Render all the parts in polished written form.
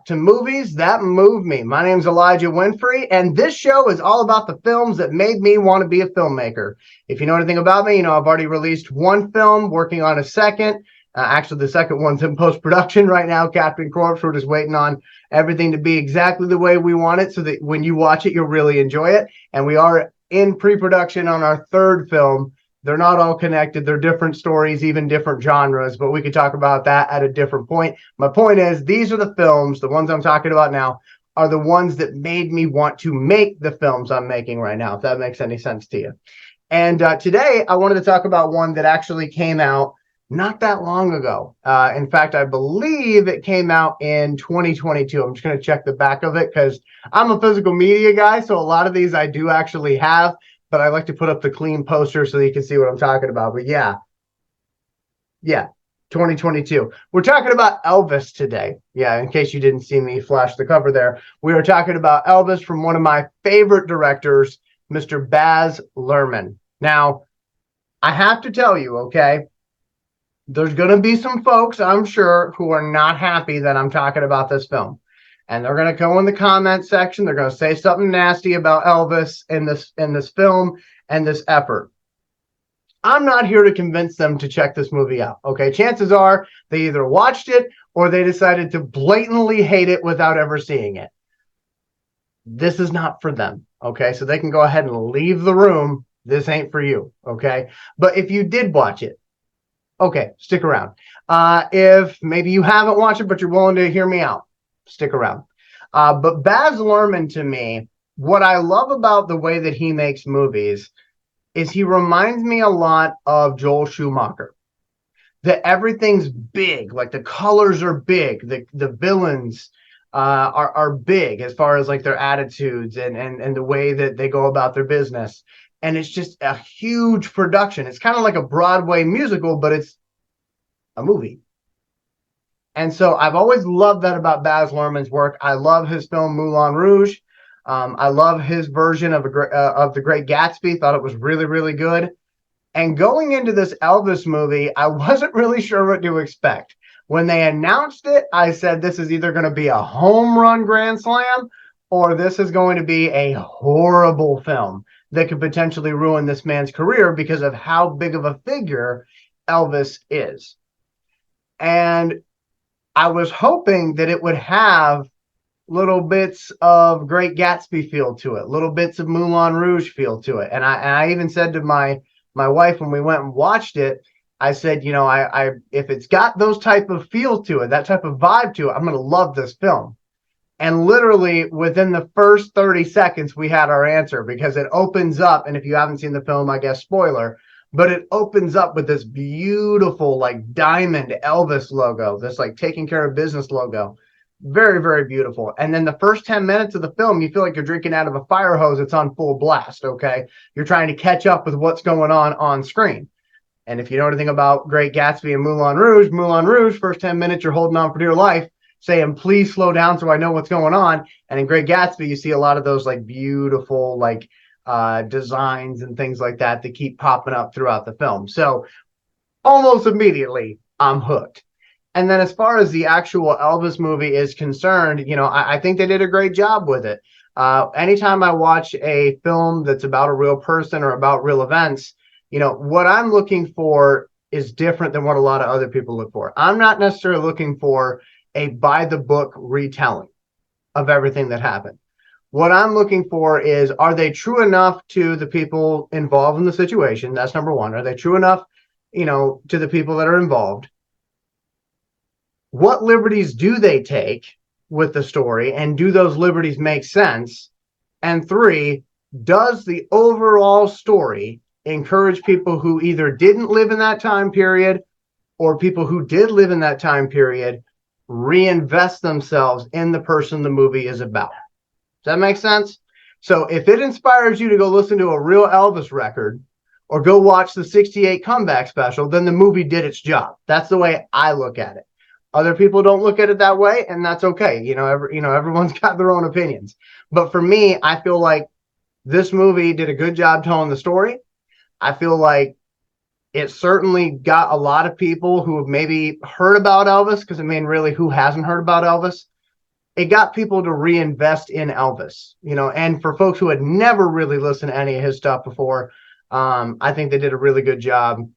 to movies that move me. My name's Elijah Winfrey, and this show is all about the films that made me want to be a filmmaker. If you know anything about me, you know I've already released one film, working on a second. Actually, the second one's in post-production right now, Captain Corpse. We're just waiting on everything to be exactly the way we want it so that when you watch it, you'll really enjoy it. And we are in pre-production on our third film. They're not all connected. They're different stories, even different genres, but we could talk about that at a different point. My point is, these are the films, the ones I'm talking about now, are the ones that made me want to make the films I'm making right now, if that makes any sense to you. And today, I wanted to talk about one that actually came out not that long ago. In fact, I believe it came out in 2022. I'm just going to check the back of it because I'm a physical media guy, so a lot of these I do actually have, but I like to put up the clean poster so you can see what I'm talking about. But yeah, 2022. We're talking about Elvis today. Yeah, in case you didn't see me flash the cover there. We are talking about Elvis from one of my favorite directors, Mr. Baz Luhrmann. Now, I have to tell you, okay, there's going to be some folks, I'm sure, who are not happy that I'm talking about this film. And they're going to go in the comment section. They're going to say something nasty about Elvis in this film and this effort. I'm not here to convince them to check this movie out. Okay, chances are they either watched it or they decided to blatantly hate it without ever seeing it. This is not for them. Okay, so they can go ahead and leave the room. This ain't for you. Okay, but if you did watch it, okay, stick around. If maybe you haven't watched it, but you're willing to hear me out, stick around. But Baz Luhrmann, to me, what I love about the way that he makes movies is he reminds me a lot of Joel Schumacher. That everything's big, like the colors are big, the villains are big as far as like their attitudes and the way that they go about their business. And it's just a huge production. It's kind of like a Broadway musical, but it's a movie. And so I've always loved that about Baz Luhrmann's work. I love his film Moulin Rouge. I love his version of The Great Gatsby. Thought it was really, really good. And going into this Elvis movie, I wasn't really sure what to expect. When they announced it, I said, this is either going to be a home run grand slam or this is going to be a horrible film that could potentially ruin this man's career because of how big of a figure Elvis is. And I was hoping that it would have little bits of Great Gatsby feel to it, little bits of Moulin Rouge feel to it. And I even said to my wife when we went and watched it, I said, you know, I if it's got those type of feel to it, that type of vibe to it, I'm going to love this film. And literally within the first 30 seconds, we had our answer because it opens up. And if you haven't seen the film, I guess spoiler, but it opens up with this beautiful like diamond Elvis logo, this like taking care of business logo. Very, very beautiful. And then the first 10 minutes of the film, you feel like you're drinking out of a fire hose. It's on full blast. Okay. You're trying to catch up with what's going on screen. And if you know anything about Great Gatsby and Moulin Rouge, first 10 minutes, you're holding on for dear life, saying, please slow down so I know what's going on. And in Great Gatsby, you see a lot of those like beautiful like designs and things like that that keep popping up throughout the film. So almost immediately, I'm hooked. And then as far as the actual Elvis movie is concerned, you know, I think they did a great job with it. Anytime I watch a film that's about a real person or about real events, you know, what I'm looking for is different than what a lot of other people look for. I'm not necessarily looking for a by the book retelling of everything that happened. What I'm looking for is, are they true enough to the people involved in the situation? That's number one. Are they true enough, you know, to the people that are involved? What liberties do they take with the story? And do those liberties make sense? And three, does the overall story encourage people who either didn't live in that time period or people who did live in that time period reinvest themselves in the person the movie is about? Does that make sense? So if it inspires you to go listen to a real Elvis record or go watch the 68 comeback special, then the movie did its job. That's the way I look at it. Other people don't look at it that way, and that's okay. Everyone's got their own opinions. But for me, I feel like this movie did a good job telling the story. I feel like it certainly got a lot of people who have maybe heard about Elvis, because I mean, really, who hasn't heard about Elvis, it got people to reinvest in Elvis, and for folks who had never really listened to any of his stuff before, I think they did a really good job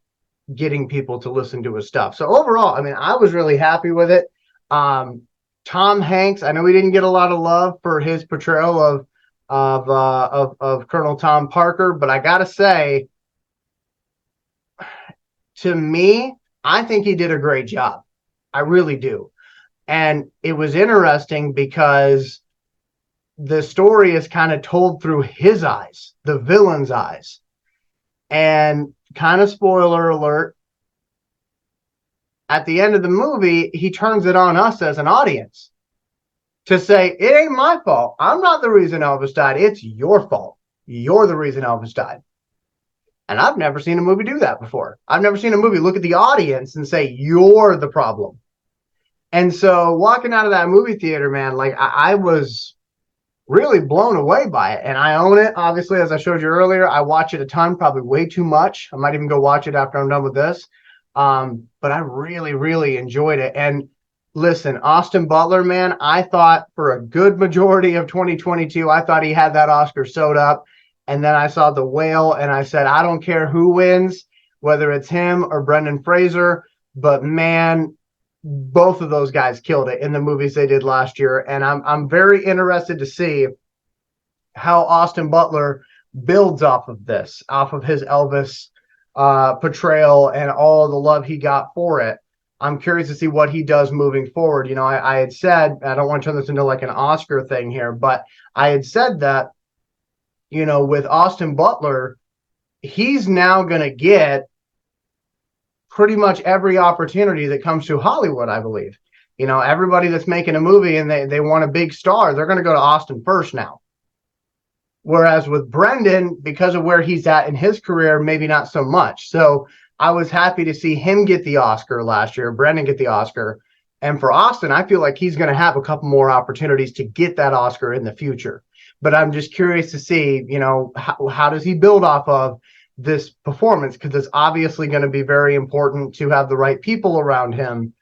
getting people to listen to his stuff. So overall, I mean, I was really happy with it. Tom Hanks, I know he didn't get a lot of love for his portrayal of Colonel Tom Parker, but I gotta say, to me, I think he did a great job. I really do. And it was interesting because the story is kind of told through his eyes, the villain's eyes. And kind of spoiler alert, at the end of the movie, he turns it on us as an audience to say, it ain't my fault. I'm not the reason Elvis died. It's your fault. You're the reason Elvis died. And I've never seen a movie do that before. I've never seen a movie look at the audience and say, you're the problem. And so walking out of that movie theater, man, like I was really blown away by it. And I own it. Obviously, as I showed you earlier, I watch it a ton, probably way too much. I might even go watch it after I'm done with this. But I really, really enjoyed it. And listen, Austin Butler, man, I thought for a good majority of 2022, I thought he had that Oscar sewed up. And then I saw The Whale and I said, I don't care who wins, whether it's him or Brendan Fraser, but man, both of those guys killed it in the movies they did last year. And I'm very interested to see how Austin Butler builds off of this, off of his Elvis portrayal and all the love he got for it. I'm curious to see what he does moving forward. I had said, I don't want to turn this into like an Oscar thing here, but I had said that, with Austin Butler, he's now going to get pretty much every opportunity that comes to Hollywood, I believe. Everybody that's making a movie and they want a big star, they're going to go to Austin first now. Whereas with Brendan, because of where he's at in his career, maybe not so much. So I was happy to see him get the Oscar last year, Brendan get the Oscar. And for Austin, I feel like he's going to have a couple more opportunities to get that Oscar in the future. But I'm just curious to see, how does he build off of this performance? Because it's obviously going to be very important to have the right people around him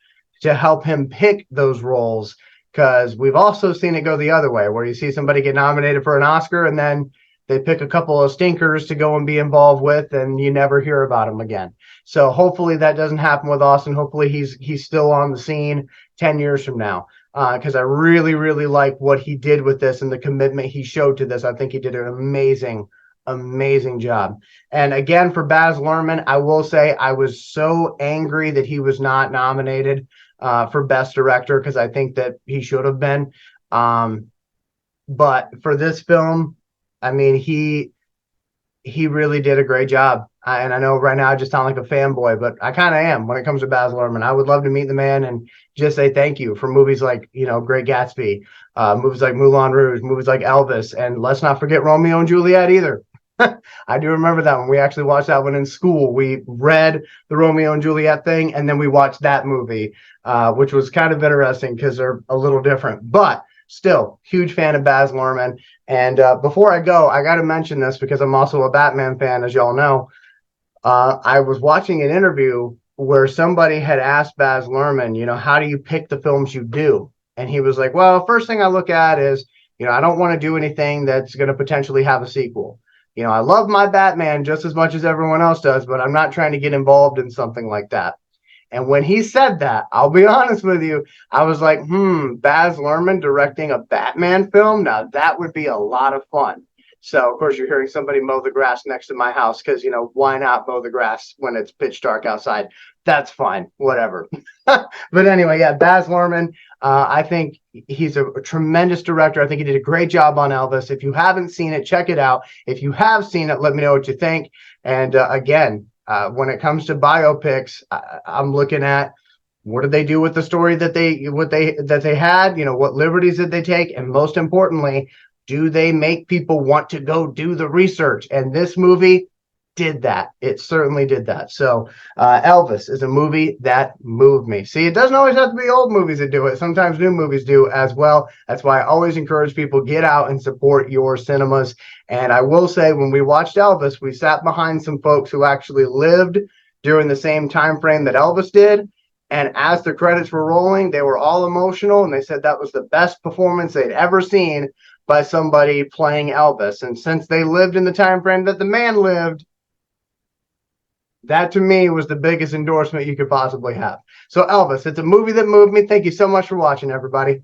to help him pick those roles. Because we've also seen it go the other way, where you see somebody get nominated for an Oscar and then they pick a couple of stinkers to go and be involved with, and you never hear about them again. So hopefully that doesn't happen with Austin. Hopefully he's still on the scene 10 years from now. Because I really, really like what he did with this and the commitment he showed to this. I think he did an amazing job. And again, for Baz Luhrmann, I will say I was so angry that he was not nominated for Best Director, because I think that he should have been. But for this film, I mean, he really did a great job. And I know right now I just sound like a fanboy, but I kind of am when it comes to Baz Luhrmann. I would love to meet the man and just say thank you for movies like, Great Gatsby, movies like Moulin Rouge, movies like Elvis, and let's not forget Romeo and Juliet either. I do remember that one. We actually watched that one in school. We read the Romeo and Juliet thing, and then we watched that movie, which was kind of interesting because they're a little different. But still, huge fan of Baz Luhrmann. And before I go, I got to mention this because I'm also a Batman fan, as y'all know. I was watching an interview where somebody had asked Baz Luhrmann, how do you pick the films you do? And he was like, well, first thing I look at is, I don't want to do anything that's going to potentially have a sequel. I love my Batman just as much as everyone else does, but I'm not trying to get involved in something like that. And when he said that, I'll be honest with you, I was like, Baz Luhrmann directing a Batman film? Now that would be a lot of fun. So, of course, you're hearing somebody mow the grass next to my house because, why not mow the grass when it's pitch dark outside? That's fine. Whatever. But anyway, yeah, Baz Luhrmann, I think he's a tremendous director. I think he did a great job on Elvis. If you haven't seen it, check it out. If you have seen it, let me know what you think. And again, when it comes to biopics, I'm looking at what did they do with the story that they had? What liberties did they take? And most importantly, do they make people want to go do the research? And this movie did that. It certainly did that. So Elvis is a movie that moved me. See, it doesn't always have to be old movies that do it. Sometimes new movies do as well. That's why I always encourage people, get out and support your cinemas. And I will say, when we watched Elvis, we sat behind some folks who actually lived during the same time frame that Elvis did. And as the credits were rolling, they were all emotional, and they said that was the best performance they'd ever seen by somebody playing Elvis. And since they lived in the time frame that the man lived, that to me was the biggest endorsement you could possibly have. So Elvis, it's a movie that moved me. Thank you so much for watching, everybody.